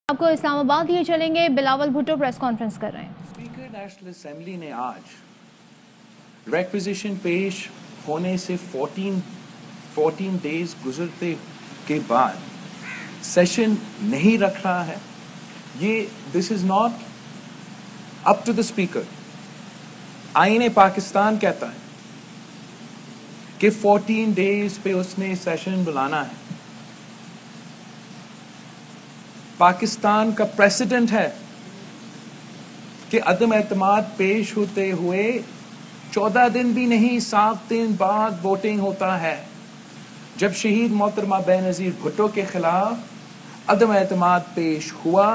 آپ کو اسلام آباد ہی چلیں گے. بلاول بھٹو پریس کانفرنس کر رہے ہیں. اسپیکر نیشنل اسمبلی نے آج ریکویزیشن پیش ہونے سے 14 ڈیز گزرتے کے بعد سیشن نہیں رکھ رہا ہے. یہ this is not up to the speaker. آئین پاکستان کہتا ہے کہ 14 ڈیز پہ اس نے سیشن بلانا ہے. پاکستان کا پریسیڈنٹ ہے کہ عدم اعتماد پیش ہوتے ہوئے 14 دن بھی نہیں 7 دن بعد ووٹنگ ہوتا ہے. جب شہید محترمہ بے نظیر بھٹو کے خلاف عدم اعتماد پیش ہوا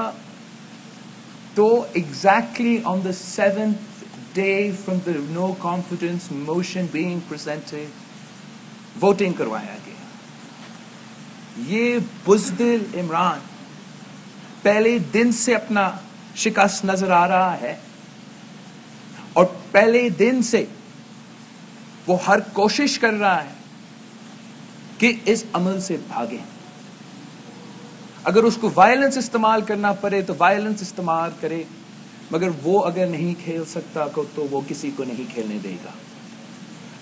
تو exactly on the 7th day from the no confidence motion being presented voting کروایا گیا. یہ بزدل عمران پہلے دن سے اپنا شکست نظر آ رہا ہے اور پہلے دن سے وہ ہر کوشش کر رہا ہے کہ اس عمل سے بھاگے. اگر اس کو وائلنس استعمال کرنا پڑے تو وائلنس استعمال کرے، مگر وہ اگر نہیں کھیل سکتا تو وہ کسی کو نہیں کھیلنے دے گا.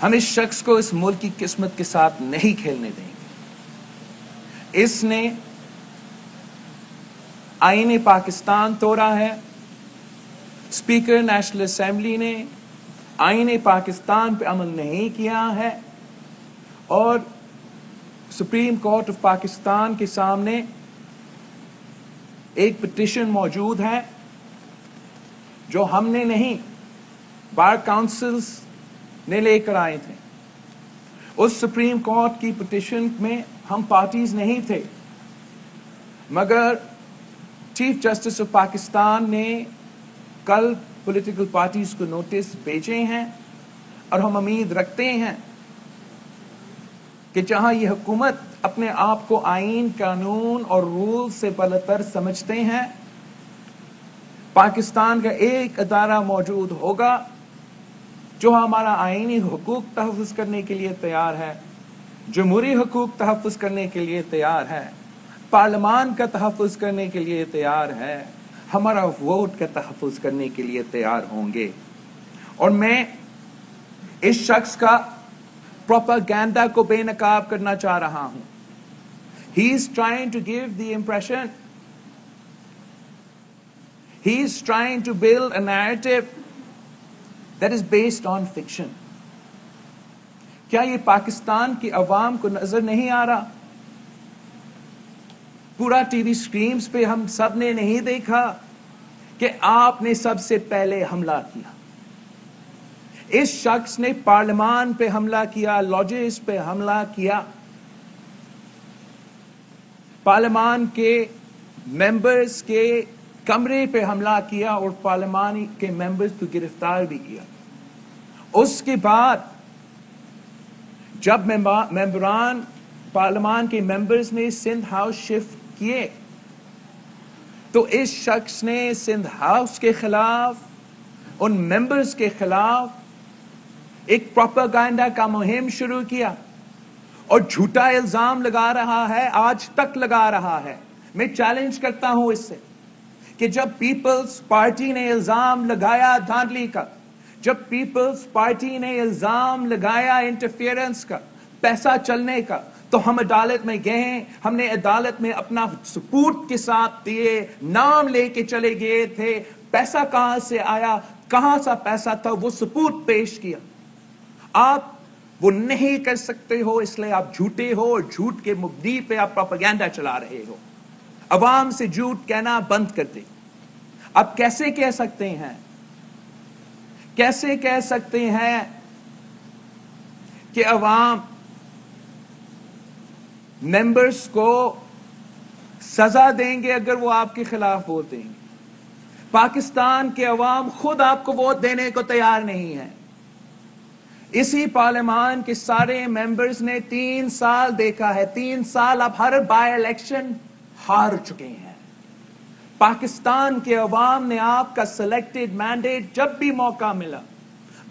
ہم اس شخص کو اس ملک کی قسمت کے ساتھ نہیں کھیلنے دیں گے. اس نے آئین پاکستان توڑا ہے. اسپیکر نیشنل اسمبلی نے آئین پاکستان پہ عمل نہیں کیا ہے اور سپریم کورٹ آف پاکستان کے سامنے ایک پٹیشن موجود ہے جو ہم نے نہیں، بار کاؤنسلز نے لے کر آئے تھے. اس سپریم کورٹ کی پٹیشن میں ہم پارٹیز نہیں تھے، مگر چیف جسٹس آف پاکستان نے کل پولیٹیکل پارٹیز کو نوٹس بھیجے ہیں اور ہم امید رکھتے ہیں کہ جہاں یہ حکومت اپنے آپ کو آئین، قانون اور رول سے بالاتر سمجھتے ہیں، پاکستان کا ایک ادارہ موجود ہوگا جو ہمارا آئینی حقوق تحفظ کرنے کے لیے تیار ہے، جمہوری حقوق تحفظ کرنے کے لیے تیار ہے، پارلیمان کا تحفظ کرنے کے لیے تیار ہے، ہمارا ووٹ کا تحفظ کرنے کے لیے تیار ہوں گے. اور میں اس شخص کا پروپیگنڈا کو بے نقاب کرنا چاہ رہا ہوں. He is trying to give the impression, he is trying to build a narrative that is based on fiction. کیا یہ پاکستان کی عوام کو نظر نہیں آ رہا؟ پورا ٹی وی سکرینز پہ ہم سب نے نہیں دیکھا کہ آپ نے سب سے پہلے حملہ کیا. اس شخص نے پارلیمان پہ حملہ کیا، لاجز پہ حملہ کیا، پارلیمان کے ممبرز کے کمرے پہ حملہ کیا اور پارلیمان کے ممبرز کو گرفتار بھی کیا. اس کے بعد جب ممبران پارلیمان کے ممبرز نے سندھ ہاؤس شفٹ کیے تو اس شخص نے سندھ ہاؤس کے خلاف، ان ممبرز کے خلاف ایک پروپیگنڈا کا مہم شروع کیا اور جھوٹا الزام لگا رہا ہے، آج تک لگا رہا ہے. میں چیلنج کرتا ہوں اس سے کہ جب پیپلز پارٹی نے الزام لگایا دھاندلی کا، جب پیپلز پارٹی نے الزام لگایا انٹرفیئرنس کا، پیسہ چلنے کا، تو ہم عدالت میں گئے، ہم نے عدالت میں اپنا ثبوت کے ساتھ دیے، نام لے کے چلے گئے تھے، پیسہ کہاں سے آیا، کہاں سا پیسہ تھا، وہ ثبوت پیش کیا. آپ وہ نہیں کر سکتے ہو، اس لیے آپ جھوٹے ہو اور جھوٹ کے مبنی پہ آپ پروپیگنڈا چلا رہے ہو. عوام سے جھوٹ کہنا بند کر دیں. آپ کیسے کہہ سکتے ہیں، کیسے کہہ سکتے ہیں کہ عوام ممبرز کو سزا دیں گے اگر وہ آپ کے خلاف ووٹ دیں گے؟ پاکستان کے عوام خود آپ کو ووٹ دینے کو تیار نہیں ہے. اسی پارلیمان کے سارے ممبرز نے 3 سال دیکھا ہے، 3 سال آپ ہر بائی الیکشن ہار چکے ہیں. پاکستان کے عوام نے آپ کا سلیکٹڈ مینڈیٹ جب بھی موقع ملا،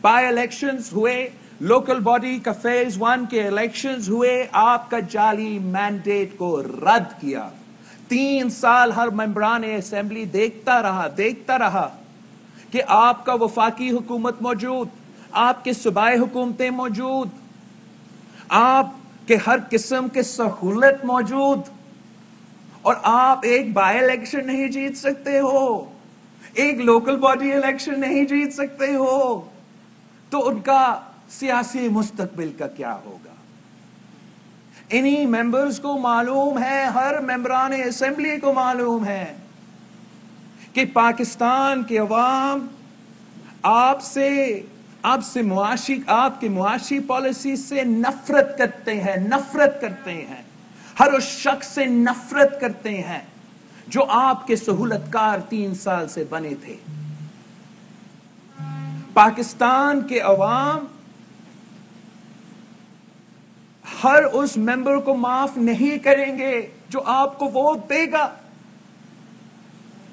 بائی الیکشنز ہوئے، لوکل باڈی کا فیز 1 کے الیکشنز ہوئے، آپ کا جعلی مینڈیٹ کو رد کیا. 3 سال ہر ممبران اسمبلی دیکھتا رہا کہ آپ کا وفاقی حکومت موجود، آپ کے صوبائی حکومتیں موجود، آپ کے ہر قسم کے سہولت موجود، اور آپ ایک بائی الیکشن نہیں جیت سکتے ہو، ایک لوکل باڈی الیکشن نہیں جیت سکتے ہو، تو ان کا سیاسی مستقبل کا کیا ہوگا؟ انہی ممبرز کو معلوم ہے، ہر ممبران اسمبلی کو معلوم ہے کہ پاکستان کے عوام آپ کی معاشی پالیسی سے نفرت کرتے ہیں، ہر اس شخص سے نفرت کرتے ہیں جو آپ کے سہولت کار 3 سال سے بنے تھے۔ پاکستان کے عوام ہر اس ممبر کو معاف نہیں کریں گے جو آپ کو ووٹ دے گا۔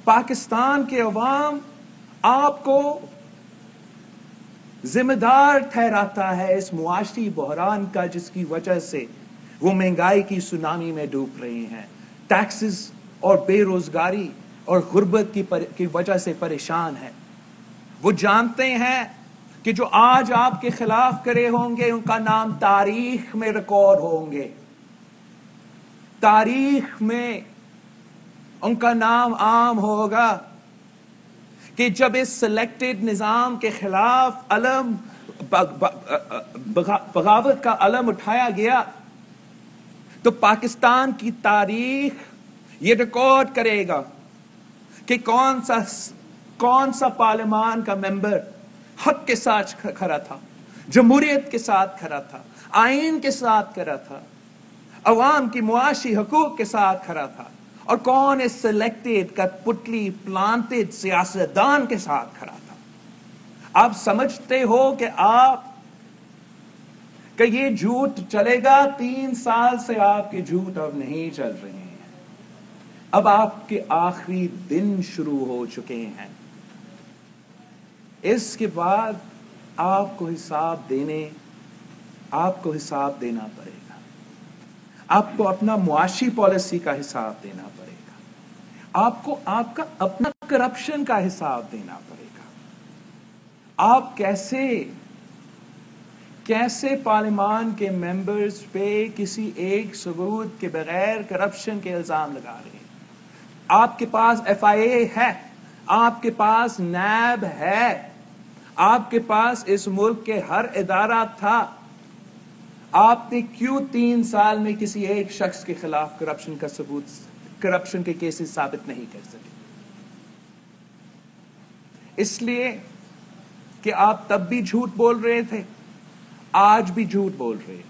پاکستان کے عوام آپ کو ذمہ دار ٹھہراتا ہے اس معاشی بحران کا، جس کی وجہ سے وہ مہنگائی کی سونامی میں ڈوب رہے ہیں، ٹیکسز اور بے روزگاری اور غربت کی وجہ سے پریشان ہیں۔ وہ جانتے ہیں کہ جو آج آپ کے خلاف کرے ہوں گے ان کا نام تاریخ میں ریکارڈ ہوں گے، تاریخ میں ان کا نام عام ہوگا کہ جب اس سلیکٹڈ نظام کے خلاف بغاوت کا علم اٹھایا گیا تو پاکستان کی تاریخ یہ ریکارڈ کرے گا کہ کون سا پارلیمان کا ممبر حق کے ساتھ کھڑا تھا، جمہوریت کے ساتھ کھڑا تھا، آئین کے ساتھ کھڑا تھا، عوام کی معاشی حقوق کے ساتھ کھڑا تھا، اور کون اس سلیکٹڈ کٹ پتلی پلانٹڈ سیاستدان کے ساتھ کھڑا تھا۔ آپ سمجھتے ہو کہ یہ جھوٹ چلے گا؟ 3 سال سے آپ کے جھوٹ اب نہیں چل رہے ہیں، اب آپ کے آخری دن شروع ہو چکے ہیں۔ اس کے بعد آپ کو حساب دینا پڑے گا، آپ کو اپنا معاشی پالیسی کا حساب دینا پڑے گا، آپ کو آپ کا اپنا کرپشن کا حساب دینا پڑے گا۔ آپ کیسے پارلیمان کے ممبرز پہ کسی ایک ثبوت کے بغیر کرپشن کے الزام لگا رہے ہیں؟ آپ کے پاس FIA ہے، آپ کے پاس نیب ہے، آپ کے پاس اس ملک کے ہر ادارہ تھا، آپ نے کیوں 3 سال میں کسی ایک شخص کے خلاف کرپشن کے کیسز ثابت نہیں کر سکے؟ اس لیے کہ آپ تب بھی جھوٹ بول رہے تھے، آج بھی جھوٹ بول رہے ہیں۔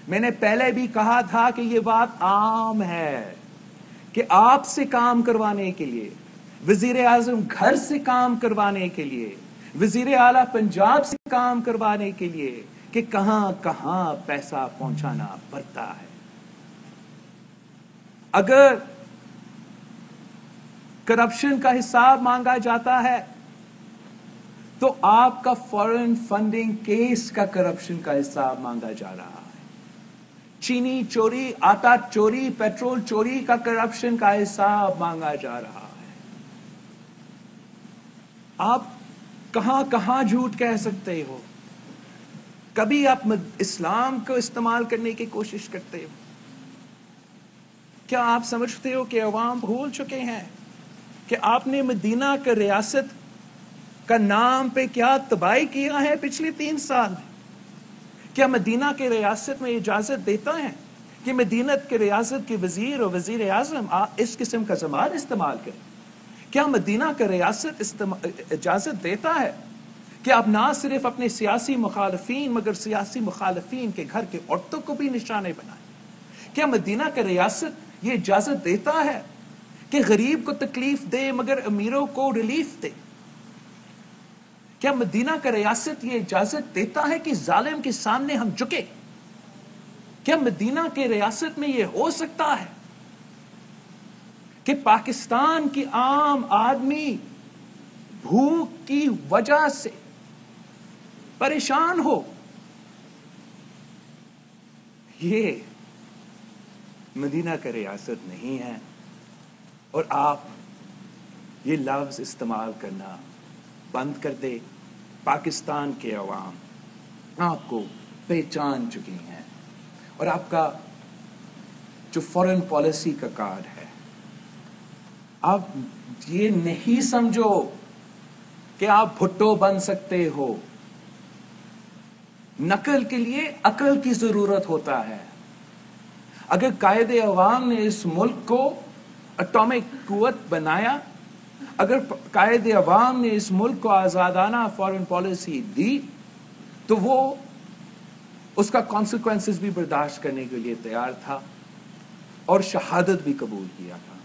میں نے پہلے بھی کہا تھا کہ یہ بات عام ہے کہ آپ سے کام کروانے کے لیے، وزیر اعظم گھر سے کام کروانے کے لیے، وزیر اعلیٰ پنجاب سے کام کروانے کے لیے کہ کہاں کہاں پیسہ پہنچانا پڑتا ہے۔ اگر کرپشن کا حساب مانگا جاتا ہے تو آپ کا فارن فنڈنگ کیس کا کرپشن کا حساب مانگا جا رہا ہے، چینی چوری، آٹا چوری، پیٹرول چوری کا کرپشن کا حساب مانگا جا رہا ہے۔ آپ کہاں کہاں جھوٹ کہہ سکتے ہو؟ کبھی آپ اسلام کو استعمال کرنے کی کوشش کرتے ہو؟ کیا آپ سمجھتے ہو کہ عوام بھول چکے ہیں کہ آپ نے مدینہ کا ریاست کا نام پہ کیا تباہی کیا ہے پچھلے 3 سال میں؟ کیا مدینہ کے ریاست میں اجازت دیتا ہے کہ مدینہ کے ریاست کے وزیر اور وزیر اعظم اس قسم کا زبان استعمال کریں؟ کیا مدینہ کا ریاست اجازت دیتا ہے کہ آپ نہ صرف اپنے سیاسی مخالفین مگر سیاسی مخالفین کے گھر کے عورتوں کو بھی نشانے بنائیں؟ کیا مدینہ کا ریاست یہ اجازت دیتا ہے کہ غریب کو تکلیف دے مگر امیروں کو ریلیف دے؟ کیا مدینہ کا ریاست یہ اجازت دیتا ہے کہ ظالم کے سامنے ہم جھکے؟ کیا مدینہ کے ریاست میں یہ ہو سکتا ہے کہ پاکستان کی عام آدمی بھوک کی وجہ سے پریشان ہو؟ یہ مدینہ کا ریاست نہیں ہے، اور آپ یہ لفظ استعمال کرنا بند کر دے. پاکستان کے عوام آپ کو پہچان چکی ہیں اور آپ کا جو فورن پالیسی کا کارڈ ہے، آپ یہ نہیں سمجھو کہ آپ بھٹو بن سکتے ہو. نقل کے لیے عقل کی ضرورت ہوتا ہے. اگر قائد عوام نے اس ملک کو اٹامک قوت بنایا، اگر قائد عوام نے اس ملک کو آزادانہ فارن پالیسی دی، تو وہ اس کا کانسیکوینسز بھی برداشت کرنے کے لیے تیار تھا اور شہادت بھی قبول کیا تھا.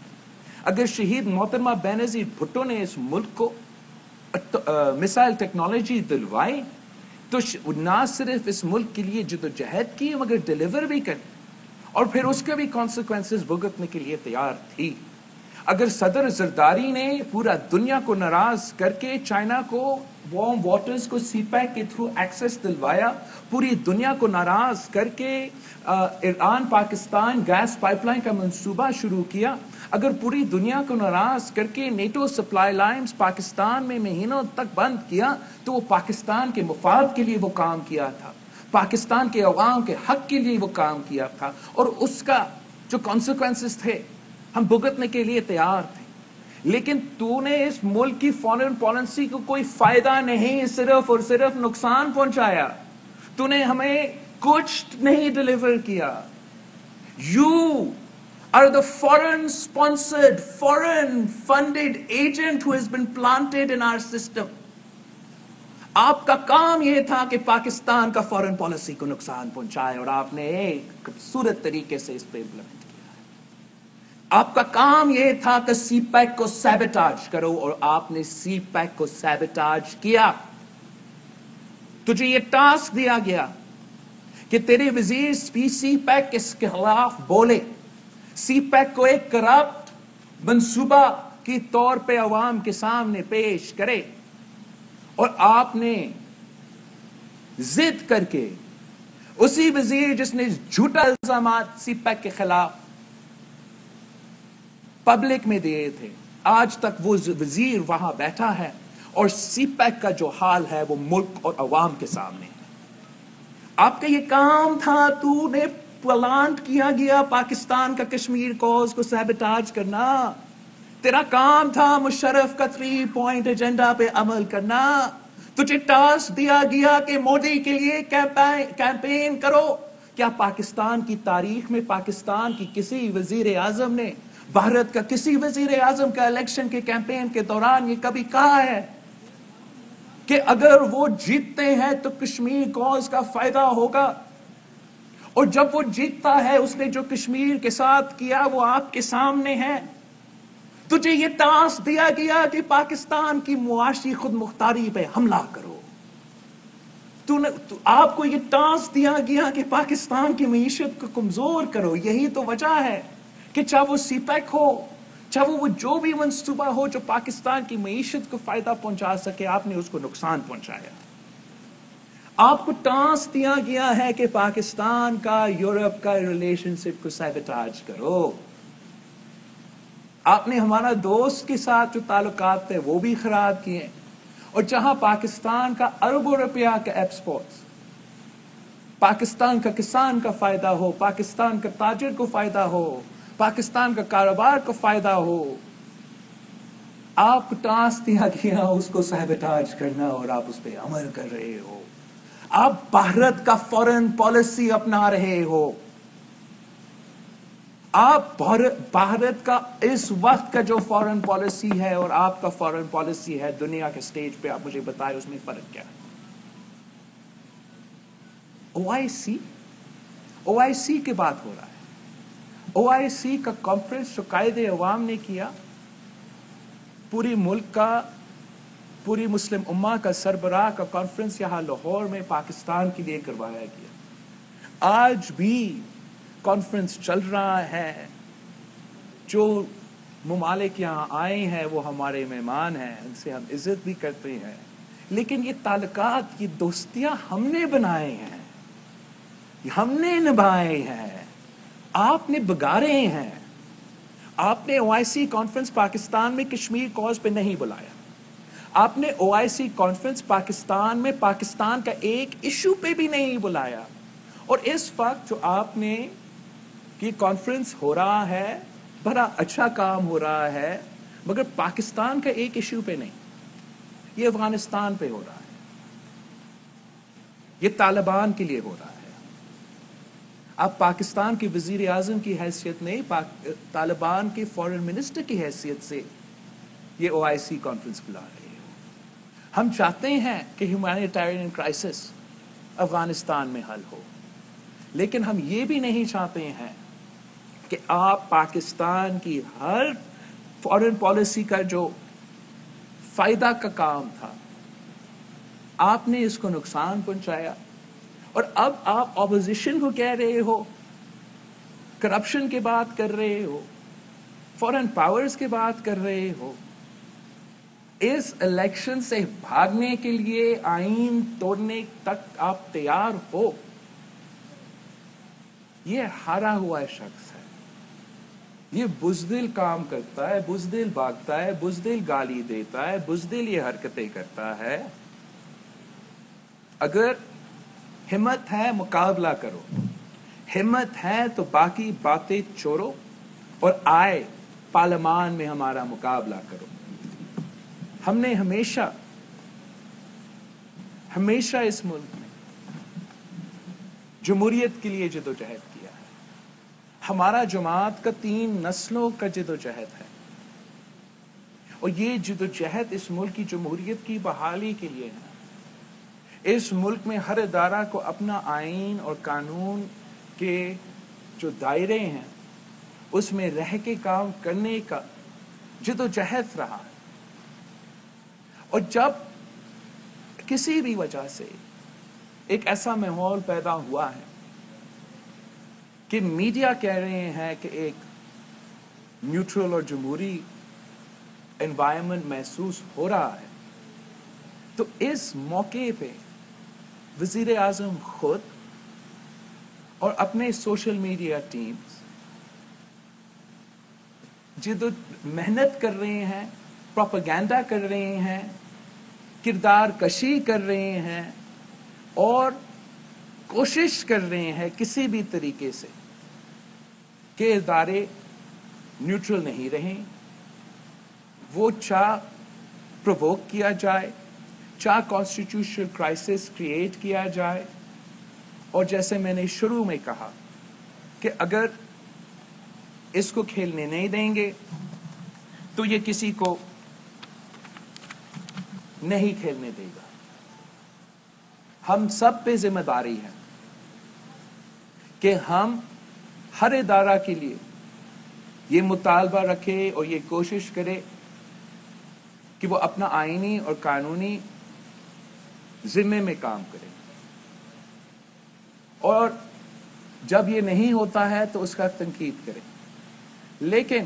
اگر شہید محترمہ بینظیر بھٹو نے اس ملک کو میسائل ٹیکنالوجی دلوائی تو نہ صرف اس ملک کے لیے جدوجہد کی مگر ڈیلیور بھی کر، اور پھر اس کے بھی کانسیکوینسز بھگتنے کے لیے تیار تھی. اگر صدر زرداری نے پورا دنیا کو ناراض کر کے چائنا کو وارم واٹرز کو سی پیک کے تھرو ایکسس دلوایا، پوری دنیا کو ناراض کر کے Iran Pakistan gas pipeline کا منصوبہ شروع کیا، اگر پوری دنیا کو ناراض کر کے نیٹو سپلائی لائنز پاکستان میں مہینوں تک بند کیا، تو وہ پاکستان کے مفاد کے لیے وہ کام کیا تھا، پاکستان کے عوام کے حق کے لیے وہ کام کیا تھا، اور اس کا جو کانسیکوینسز تھے ہم بھگتنے کے لیے تیار تھے. لیکن تو نے اس ملک کی فارن پالیسی کو کوئی فائدہ نہیں، صرف اور صرف نقصان پہنچایا. تو نے ہمیں کچھ نہیں ڈیلیور کیا. You are the foreign sponsored, foreign funded agent who has been planted in our system. آپ کا کام یہ تھا کہ پاکستان کا فارن پالیسی کو نقصان پہنچائے، اور آپ نے ایک خوبصورت طریقے سے اس پہ امپلیمنٹ کیا. آپ کا کام یہ تھا کہ سی پیک کو سیبٹاج کرو، اور آپ نے سی پیک کو سیبٹاج کیا. تجھے یہ ٹاسک دیا گیا کہ تیرے وزیر سی پیک کے خلاف بولے، سی پیک کو ایک کرپٹ منصوبہ کے طور پہ عوام کے سامنے پیش کرے، اور آپ نے ضد کر کے اسی وزیر جس نے جھوٹا الزامات سی پیک کے خلاف پبلک میں دیے تھے، آج تک وہ وزیر وہاں بیٹھا ہے اور سی پیک کا جو حال ہے وہ ملک اور عوام کے سامنے ہے. آپ کا یہ کام تھا، تو نے پلانٹ کیا گیا پاکستان کا کشمیر کوز کو سیبٹاج کرنا. تیرا کام تھا مشرف کا 3 پوائنٹ ایجنڈا پہ عمل کرنا. تجھے ٹاسک دیا گیا کہ مودی کے لیے کیمپین کرو. کیا پاکستان کی تاریخ میں پاکستان کی کسی وزیر اعظم نے، بھارت کا کسی وزیر اعظم کا الیکشن کے کیمپین کے دوران یہ کبھی کہا ہے کہ اگر وہ جیتتے ہیں تو کشمیر کوز کا فائدہ ہوگا؟ اور جب وہ جیتتا ہے، اس نے جو کشمیر کے ساتھ کیا وہ آپ کے سامنے ہے. تجھے یہ ٹاسک دیا گیا کہ پاکستان کی معاشی خود مختاری پہ حملہ کرو. آپ کو یہ ٹاسک دیا گیا کہ پاکستان کی معیشت کو کمزور کرو. یہی تو وجہ ہے کہ چاہے وہ سی پیک ہو، چاہے وہ جو بھی منصوبہ ہو جو پاکستان کی معیشت کو فائدہ پہنچا سکے، آپ نے اس کو نقصان پہنچایا. آپ کو ٹاسک دیا گیا ہے کہ پاکستان کا یورپ کا ریلیشن شپ کو سیبٹاج کرو. آپ نے ہمارا دوست کے ساتھ جو تعلقات تھے وہ بھی خراب کیے، اور جہاں پاکستان کا اربوں روپیہ کا ایکسپورٹ، پاکستان کا کسان کا فائدہ ہو، پاکستان کا تاجر کو فائدہ ہو، پاکستان کا کاروبار کو فائدہ ہو، آپ کو ٹاسک دیا گیا اس کو سیبٹاج کرنا، اور آپ اس پہ عمل کر رہے ہو. آپ بھارت کا فارن پالیسی اپنا رہے ہو. آپ بھارت کا اس وقت کا جو فارن پالیسی ہے اور آپ کا فارن پالیسی ہے دنیا کے سٹیج پہ، آپ مجھے بتائیں اس میں فرق کیا ہے؟ او آئی سی کی بات ہو رہا ہے. او آئی سی کا کانفرنس جو قائد عوام نے کیا، پوری ملک کا، پوری مسلم امہ کا سربراہ کا کانفرنس یہاں لاہور میں پاکستان کے لیے کروایا گیا. آج بھی کانفرنس چل رہا ہے. جو ممالک یہاں آئے ہیں وہ ہمارے مہمان ہیں، ان سے ہم عزت بھی کرتے ہیں، لیکن یہ تعلقات، یہ دوستیاں ہم نے بنائے ہیں، ہم نے نبھائے ہیں، آپ نے بگاڑے ہیں. آپ نے OIC کانفرنس پاکستان میں کشمیر کاز پہ نہیں بلایا. آپ نے OIC کانفرنس پاکستان میں پاکستان کا ایک ایشو پہ بھی نہیں بلایا. اور اس وقت جو آپ نے یہ کانفرنس ہو رہا ہے، بڑا اچھا کام ہو رہا ہے، مگر پاکستان کا ایک ایشو پہ نہیں، یہ افغانستان پہ ہو رہا ہے، یہ طالبان کے لیے ہو رہا ہے. آپ پاکستان کے وزیر اعظم کی حیثیت نہیں، طالبان کے فارن منسٹر کی حیثیت سے یہ OIC کانفرنس بلا رہے ہو. ہم چاہتے ہیں کہ ہیومینیٹیرین کرائسس افغانستان میں حل ہو، لیکن ہم یہ بھی نہیں چاہتے ہیں کہ آپ پاکستان کی ہر فارن پالیسی کا جو فائدہ کا کام تھا، آپ نے اس کو نقصان پہنچایا. اور اب آپ اپوزیشن کو کہہ رہے ہو، کرپشن کی بات کر رہے ہو، فارن پاورز کی بات کر رہے ہو. اس الیکشن سے بھاگنے کے لیے آئین توڑنے تک آپ تیار ہو. یہ ہارا ہوا شخص ہے، یہ بزدل کام کرتا ہے، بزدل بھاگتا ہے، بزدل گالی دیتا ہے، بزدل یہ حرکتیں کرتا ہے. اگر ہمت ہے مقابلہ کرو، ہمت ہے تو باقی باتیں چھوڑو اور آئے پارلیمان میں ہمارا مقابلہ کرو. ہم نے ہمیشہ اس ملک میں جمہوریت کے لیے جدوجہد کیا ہے. ہمارا جماعت کا 3 نسلوں کا جدوجہد ہے، اور یہ جدوجہد اس ملک کی جمہوریت کی بحالی کے لیے ہے. اس ملک میں ہر ادارہ کو اپنا آئین اور قانون کے جو دائرے ہیں اس میں رہ کے کام کرنے کا جدوجہد رہا ہے. اور جب کسی بھی وجہ سے ایک ایسا ماحول پیدا ہوا ہے کہ میڈیا کہہ رہے ہیں کہ ایک نیوٹرل اور جمہوری انوائرمنٹ محسوس ہو رہا ہے، تو اس موقع پہ وزیر اعظم خود اور اپنے سوشل میڈیا ٹیمز محنت کر رہے ہیں، پروپیگنڈا کر رہے ہیں، کردار کشی کر رہے ہیں، اور کوشش کر رہے ہیں کسی بھی طریقے سے کہ ادارے نیوٹرل نہیں رہیں. وہ چاہ پرووک کیا جائے، چاہ کانسٹیٹیوشنل کرائسس کریٹ کیا جائے. اور جیسے میں نے شروع میں کہا کہ اگر اس کو کھیلنے نہیں دیں گے تو یہ کسی کو نہیں کھیلنے دے گا. ہم سب پہ ذمہ داری ہے کہ ہم ہر ادارہ کے لیے یہ مطالبہ رکھے اور یہ کوشش کرے کہ وہ اپنا آئینی اور قانونی ذمے میں کام کرے. اور جب یہ نہیں ہوتا ہے تو اس کا تنقید کرے. لیکن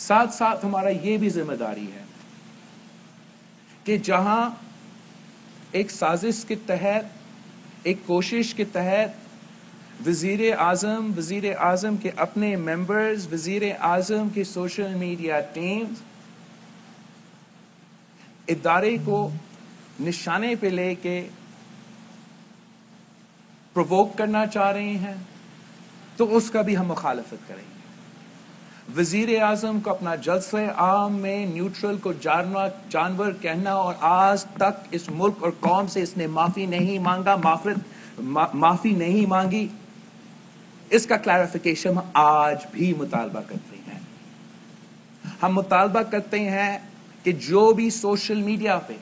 ساتھ ساتھ ہمارا یہ بھی ذمہ داری ہے کہ جہاں ایک سازش کے تحت، ایک کوشش کے تحت وزیر اعظم کے اپنے ممبرز، وزیر اعظم کی سوشل میڈیا ٹیمز ادارے کو نشانے پہ لے کے پرووک کرنا چاہ رہے ہیں، تو اس کا بھی ہم مخالفت کریں گے. وزیر اعظم کو اپنا جلسہ عام میں نیوٹرل کو جانور کہنا، اور آج تک اس ملک اور قوم سے اس نے معافی نہیں مانگا، معافی نہیں مانگی. اس کا کلیریفیکیشن آج بھی مطالبہ کرتے ہیں. ہم مطالبہ کرتے ہیں کہ جو بھی سوشل میڈیا پہ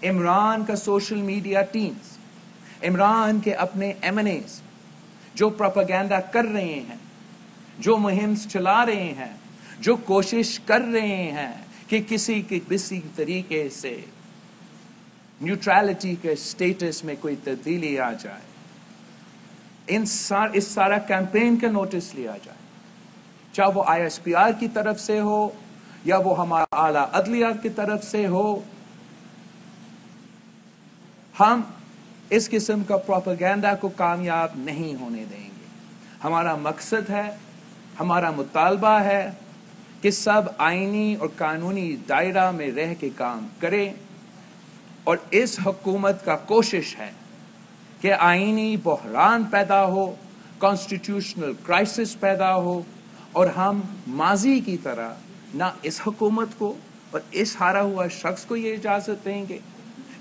عمران کا سوشل میڈیا ٹیمز، عمران کے اپنے MNAs جو پروپیگنڈا کر رہے ہیں، جو مہم چلا رہے ہیں، جو کوشش کر رہے ہیں کہ کسی طریقے سے نیوٹرالٹی کے سٹیٹس میں کوئی تبدیلی آ جائے، اس سارا کیمپین کا نوٹس لیا جائے، چاہے وہ ISPR کی طرف سے ہو یا وہ ہمارا اعلیٰ عدلیہ کی طرف سے ہو. ہم اس قسم کا پروپیگنڈا کو کامیاب نہیں ہونے دیں گے. ہمارا مقصد ہے ہمارا مطالبہ ہے کہ سب آئینی اور قانونی دائرہ میں رہ کے کام کریں، اور اس حکومت کا کوشش ہے کہ آئینی بحران پیدا ہو، کانسٹیٹیوشنل کرائسس پیدا ہو، اور ہم ماضی کی طرح نہ اس حکومت کو اور اس ہارا ہوا شخص کو یہ اجازت دیں گے،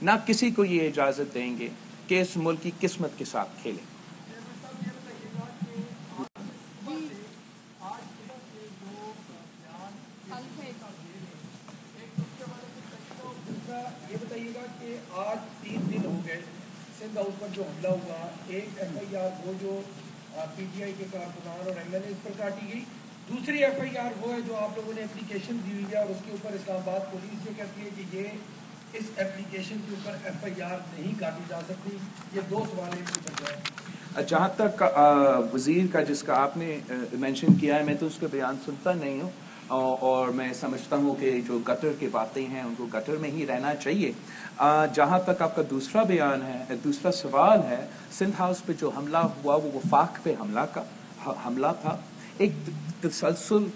نہ کسی کو یہ اجازت دیں گے کہ اس ملک کی قسمت کے ساتھ کھیلے۔ یہ بتائیے گا کہ آج 3 دن ہو گئے سندھ ہاؤس پر جو حملہ ہوا، ایک ایف آئی آر وہ جو پی ٹی آئی کے کارکنان اور ایم ایل اے پر کاٹی گئی، دوسری ایف آئی آر وہ ہے جو آپ لوگوں نے اپلیکیشن دی ہوئی ہے اور اس کے اوپر اسلام آباد پولیس یہ کہتی ہے کہ یہ اس اپلیکیشن کے اوپر ایف آئی آر نہیں کاٹی جا سکتی۔ یہ 2 سوال ایک کے بجائے۔ جہاں تک وزیر کا جس کا آپ نے مینشن کیا ہے، میں تو اس کا بیان سنتا نہیں ہوں، اور میں سمجھتا ہوں کہ جو گٹر کی باتیں ہیں ان کو گٹر میں ہی رہنا چاہیے۔ جہاں تک آپ کا دوسرا بیان ہے، دوسرا سوال ہے، سندھ ہاؤس پہ جو حملہ ہوا وہ وفاق پہ حملہ تھا، ایک تسلسل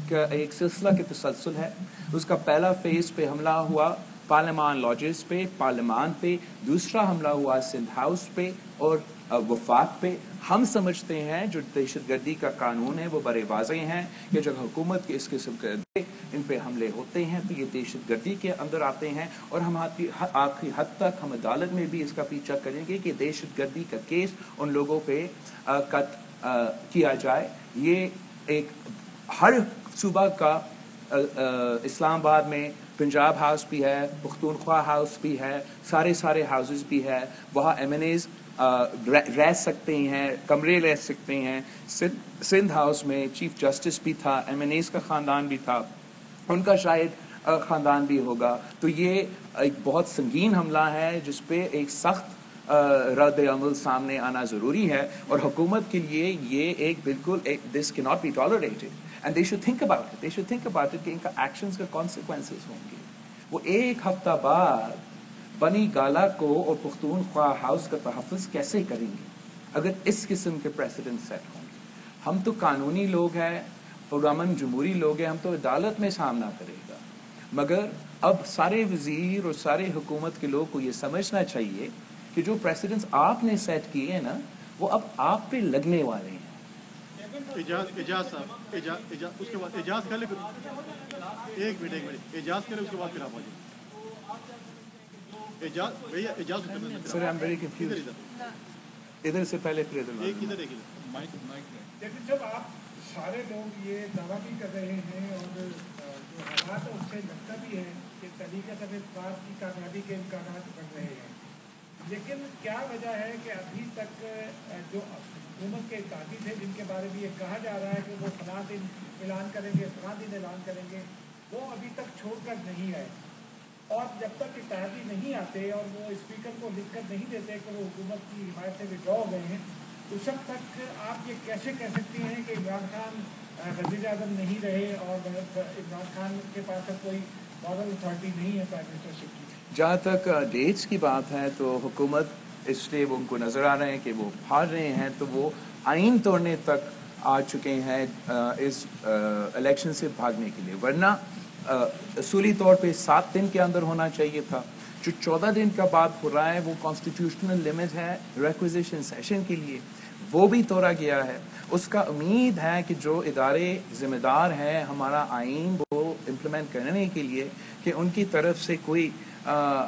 کا ایک سلسلہ کے تسلسل ہے۔ اس کا پہلا فیز پہ حملہ ہوا پارلیمان لاجز پہ، پارلیمان پہ، دوسرا حملہ ہوا سندھ ہاؤس پہ اور وفاق پہ۔ ہم سمجھتے ہیں جو دہشت گردی کا قانون ہے وہ بڑے واضح ہیں کہ جب حکومت کے اس قسم کے ان پہ حملے ہوتے ہیں تو یہ دہشت گردی کے اندر آتے ہیں، اور ہم آخری حد تک ہم عدالت میں بھی اس کا پیچھا کریں گے کہ دہشت گردی کا کیس ان لوگوں پہ کیا جائے۔ یہ ایک ہر صوبہ کا اسلام آباد میں پنجاب ہاؤس بھی ہے، پختونخوا ہاؤس بھی ہے، سارے ہاؤسز بھی ہے، وہاں ایم این ایز رہ سکتے ہیں، کمرے لے سکتے ہیں۔ سندھ ہاؤس میں چیف جسٹس بھی تھا، ایم این ایز کا خاندان بھی تھا، ان کا شاید خاندان بھی ہوگا۔ تو یہ ایک بہت سنگین حملہ ہے جس پہ ایک سخت رد عمل سامنے آنا ضروری ہے، اور حکومت کے لیے یہ ایک بالکل دس کی not be tolerated, and they should think about it کہ ان کا ایکشنز کا کانسیکوینسز ہوں گے۔ وہ ایک ہفتہ بعد بنی گالا کو اور پختونخوا ہاؤس کا تحفظ کیسے کریں گے اگر اس قسم کے پریسیڈنٹ سیٹ ہوں گے؟ ہم تو قانونی لوگ ہیں، پرامن جمہوری لوگ ہیں، ہم تو عدالت میں سامنا کرے گا، مگر اب سارے وزیر اور سارے حکومت کے لوگ کو یہ سمجھنا چاہیے کہ جو پریسیڈنٹس آپ نے سیٹ کیے ہیں نا وہ اب آپ پہ لگنے والے ہیں۔ اجاز صاحب اس کے بعد اجاز کر لیں، ایک منٹ اجاز کریں، اس کے بعد پھر آپ آئیے۔ سر آئی ایم ویری کنفیوزڈ، ادھر سے پہلے پھر ادھر لیکن جب آپ سارے لوگ یہ دعویٰ بھی کر رہے ہیں اور جو حالات اس سے لگتا بھی ہے کہ طریقہ تفصیلات کی کامیابی کے امکانات بڑھ رہے ہیں، لیکن کیا وجہ ہے کہ ابھی تک جو حکومت کے قاضی تھے جن کے بارے میں یہ کہا جا رہا ہے کہ وہ فلاں دن اعلان کریں گے، فلاں دن اعلان کریں گے، وہ ابھی تک چھوڑ کر نہیں آئے، اور جب تک اتحادی نہیں آتے اور وہ اسپیکر کو لکھ کر نہیں دیتے کہ وہ حکومت کی حمایت سے وڈرا ہو گئے ہیں، اس وقت تک آپ یہ کیسے کہہ سکتی ہیں کہ عمران خان وزیر اعظم نہیں رہے اور عمران خان کے پاس اب کوئی مورل اتھارٹی نہیں ہے پرائم منسٹرشپ کی؟ جہاں تک ڈیٹس کی بات ہے تو حکومت اس لیے وہ ان کو نظر آ رہے ہیں کہ وہ ہار رہے ہیں، تو وہ آئین توڑنے تک آ چکے ہیں اس الیکشن سے بھاگنے کے لیے، ورنہ اصولی طور پہ 7 دن کے اندر ہونا چاہیے تھا۔ جو 14 دن کا بعد ہو رہا ہے وہ کانسٹیٹیوشنل لمٹ ہے ریکویزیشن سیشن کے لیے، وہ بھی توڑا گیا ہے۔ اس کا امید ہے کہ جو ادارے ذمہ دار ہیں ہمارا آئین وہ امپلیمنٹ کرنے کے لیے، کہ ان کی طرف سے کوئی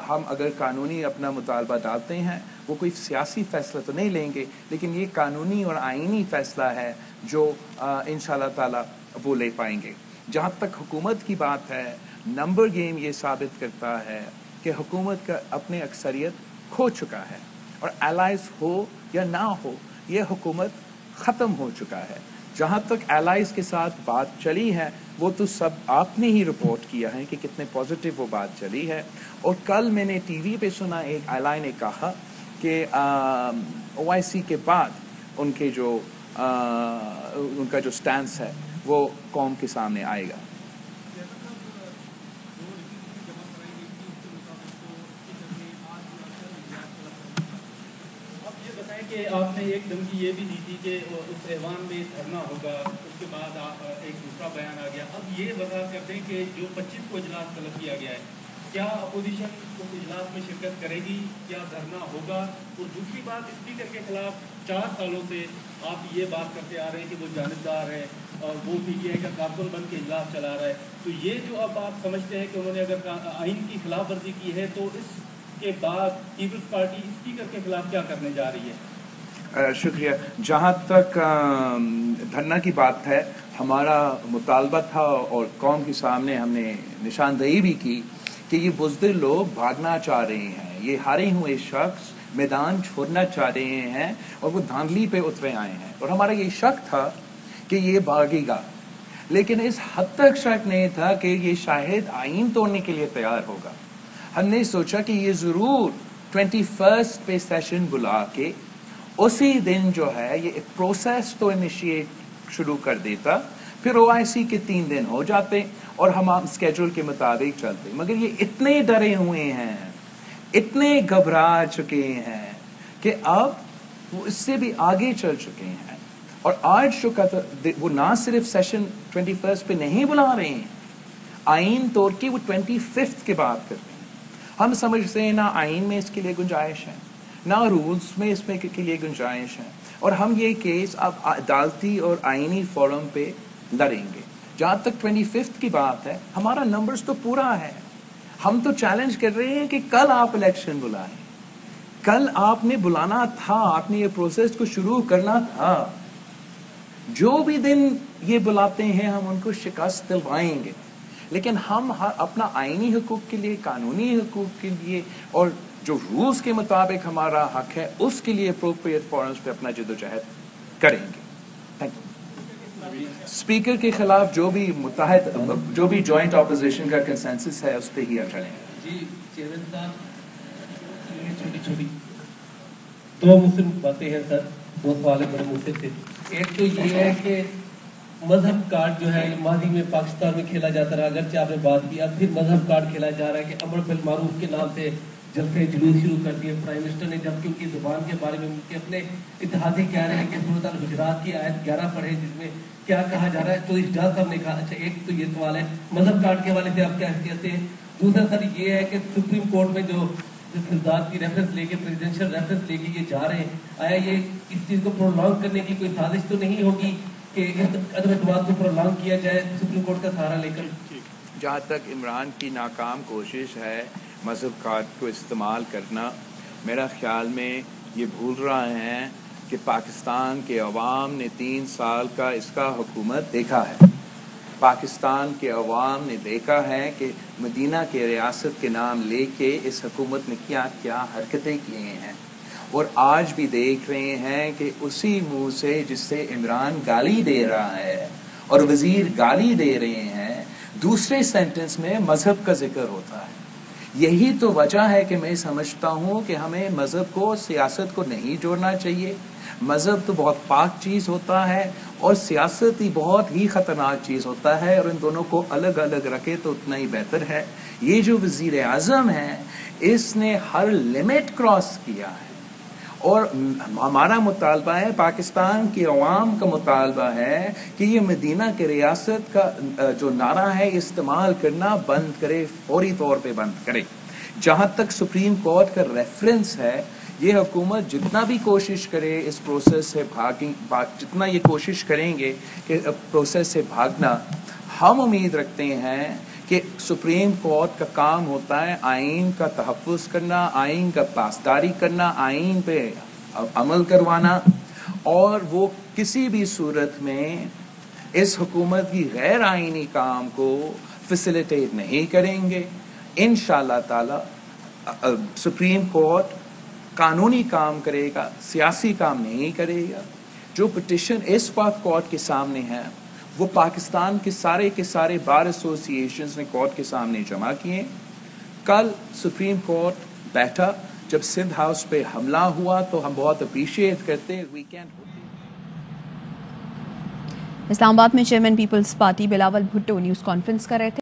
ہم اگر قانونی اپنا مطالبہ ڈالتے ہیں وہ کوئی سیاسی فیصلہ تو نہیں لیں گے، لیکن یہ قانونی اور آئینی فیصلہ ہے جو انشاءاللہ تعالی وہ لے پائیں گے۔ جہاں تک حکومت کی بات ہے، نمبر گیم یہ ثابت کرتا ہے کہ حکومت کا اپنی اکثریت کھو چکا ہے، اور الائز ہو یا نہ ہو یہ حکومت ختم ہو چکا ہے۔ جہاں تک الائز کے ساتھ بات چلی ہے وہ تو سب آپ نے ہی رپورٹ کیا ہے کہ کتنے پازیٹیو وہ بات چلی ہے، اور کل میں نے ٹی وی پہ سنا ایک الائی نے کہا کہ او آئی سی کے بعد ان کا جو سٹانس ہے وہ قوم کے سامنے آئے گا۔ اب یہ بتائیں کہ آپ نے ایک دھمکی یہ بھی دی تھی کہ اس ایوان میں دھرنا ہوگا، اس کے بعد ایک دوسرا بیان آ گیا. اب یہ وضاحت کرتے ہیں کہ جو 25 کو اجلاس طلب کیا گیا ہے، کیا اپوزیشن اس اجلاس میں شرکت کرے گی، کیا دھرنا ہوگا؟ اور دوسری بات، اسپیکر کے خلاف 4 سالوں سے آپ یہ بات کرتے آ رہے ہیں کہ وہ جانبدار ہے اور وہ پی ٹی آئی کا کارکن بن کے اجلاس چلا رہا ہے. تو یہ جو اب آپ سمجھتے ہیں کہ انہوں نے اگر آئین کی خلاف ورزی کی ہے تو اس کے بعد پیپلز پارٹی اسپیکر کے خلاف کیا کرنے جا رہی ہے؟ شکریہ. جہاں تک دھرنا کی بات ہے، ہمارا مطالبہ تھا اور قوم کے سامنے ہم نے نشاندہی بھی کی کہ یہ بزدل لوگ بھاگنا چاہ رہے ہیں، یہ ہارے ہوئے شخص میدان چھوڑنا چاہ رہے ہیں اور وہ دھاندلی پہ اترے آئے ہیں، اور ہمارا یہ شک تھا کہ یہ بھاگے گا، لیکن اس حد تک شک نہیں تھا کہ یہ شاید آئین توڑنے کے لیے تیار ہوگا. ہم نے سوچا کہ یہ ضرور 21 پہ سیشن بلا کے اسی دن جو ہے یہ ایک پروسیس تو انیشیٹ شروع کر دیتا، پھر OIC کے 3 دن ہو جاتے اور ہم اسکیجول کے مطابق چلتے. مگر یہ اتنے ڈرے ہوئے ہیں، اتنے گھبرا چکے ہیں کہ اب وہ اس سے بھی آگے چل چکے ہیں. اور آج جو وہ نہ صرف سیشن 21 پہ نہیں بلا رہے ہیں، آئین توڑ کے وہ 25 کے بعد کر رہے ہیں. ہم سمجھتے ہیں نہ آئین میں اس کے لیے گنجائش ہے، نہ رولز میں اس میں کے لیے گنجائش ہے، اور ہم یہ کیس اب عدالتی اور آئینی فورم پہ لڑیں گے. جہاں تک 25 کی بات ہے، ہمارا نمبرز تو پورا ہے. ہم تو چیلنج کر رہے ہیں کہ کل آپ الیکشن بلائیں، کل آپ نے بلانا تھا، آپ نے یہ پروسیس کو شروع کرنا تھا. جو بھی دن یہ بلاتے ہیں ہم ان کو شکست دلوائیں گے، لیکن ہم اپنا آئینی حقوق کے لیے، قانونی حقوق کے لیے اور جو رولز کے مطابق ہمارا حق ہے اس کے لیے اپروپریٹ فورمز پہ اپنا جدوجہد کریں گے. Thank you. اسپیکر کے خلاف جو بھی جو بھی جوائنٹ اپوزیشن کا کنسنسس ہے اس پہ ہی چلیں گے. جی چیئرمین صاحب، یہ چھوٹی 2 مسلم باتیں ہیں سر، 2 سوال بڑے مفید تھے. ایک تو یہ ہے کہ مذہب کارڈ جو ہے ماضی میں پاکستان میں کھیلا جاتا رہا، اگرچہ آپ نے بات کی، اب پھر مذہب کارڈ کھیلا جا رہا ہے کہ امر بالمعروف کے نام سے جلسے جلوس شروع کر دیے پرائم منسٹر نے، جبکہ ان کی زبان کے بارے میں ان کے اپنے اتحادی کہہ رہے ہیں کہ سورۃ الحجرات کی آیت 11 پڑھے جس میں کیا کہا جا رہا ہے. تو اس جج صاحب نے کہا. اچھا، ایک تو یہ سوال ہے مذہب کارڈ کے حوالے سے آپ کیا حیثیت سے. دوسرا سر یہ ہے کہ سپریم کورٹ میں جو فساد کی ریفرنس لے کے، پریزیڈنشل ریفرنس لے کے یہ جا رہے ہیں، آیا یہ اس چیز کو پرولونگ کرنے کی کوئی سازش تو نہیں ہوگی کہ اس عدم اعتماد کو پرولونگ کیا جائے سپریم کورٹ کا سہارا لے کر؟ جہاں تک عمران کی ناکام کوشش ہے مذہب کارڈ کو استعمال کرنا، میرا خیال میں یہ بھول رہے ہیں کہ پاکستان کے عوام نے 3 سال کا اس کا حکومت دیکھا ہے. پاکستان کے عوام نے دیکھا ہے کہ مدینہ کے ریاست کے نام لے کے اس حکومت نے کیا کیا حرکتیں کی ہیں، اور آج بھی دیکھ رہے ہیں کہ اسی منہ سے جس سے عمران گالی دے رہا ہے اور وزیر گالی دے رہے ہیں، دوسرے سینٹنس میں مذہب کا ذکر ہوتا ہے. یہی تو وجہ ہے کہ میں سمجھتا ہوں کہ ہمیں مذہب کو سیاست کو نہیں جوڑنا چاہیے. مذہب تو بہت پاک چیز ہوتا ہے اور سیاست ہی بہت ہی خطرناک چیز ہوتا ہے، اور ان دونوں کو الگ الگ رکھے تو اتنا ہی بہتر ہے. یہ جو وزیر اعظم ہے اس نے ہر لمٹ کراس کیا ہے، اور ہمارا مطالبہ ہے، پاکستان کے عوام کا مطالبہ ہے کہ یہ مدینہ کے ریاست کا جو نعرہ ہے استعمال کرنا بند کرے، فوری طور پہ بند کرے. جہاں تک سپریم کورٹ کا ریفرنس ہے، یہ حکومت جتنا بھی کوشش کرے اس پروسیس سے جتنا یہ کوشش کریں گے کہ پروسیس سے بھاگنا، ہم امید رکھتے ہیں کہ سپریم کورٹ کا کام ہوتا ہے آئین کا تحفظ کرنا، آئین کا پاسداری کرنا، آئین پہ عمل کروانا، اور وہ کسی بھی صورت میں اس حکومت کی غیر آئینی کام کو فیسیلیٹیٹ نہیں کریں گے. انشاءاللہ تعالی سپریم کورٹ قانونی کام کرے گا، سیاسی کام نہیں کرے گا. جو پٹیشن اس وقت کورٹ کے سامنے ہے وہ پاکستان کے سارے بار ایسوسی ایشنز نے کورٹ کے سامنے جمع کیے. کل سپریم کورٹ بیٹھا، جب سندھ ہاؤس پہ حملہ ہوا تو ہم بہت اپریشیٹ کرتے. اسلام آباد میں chairman Peoples Party Bilawal Bhutto news conference کر رہے تھے.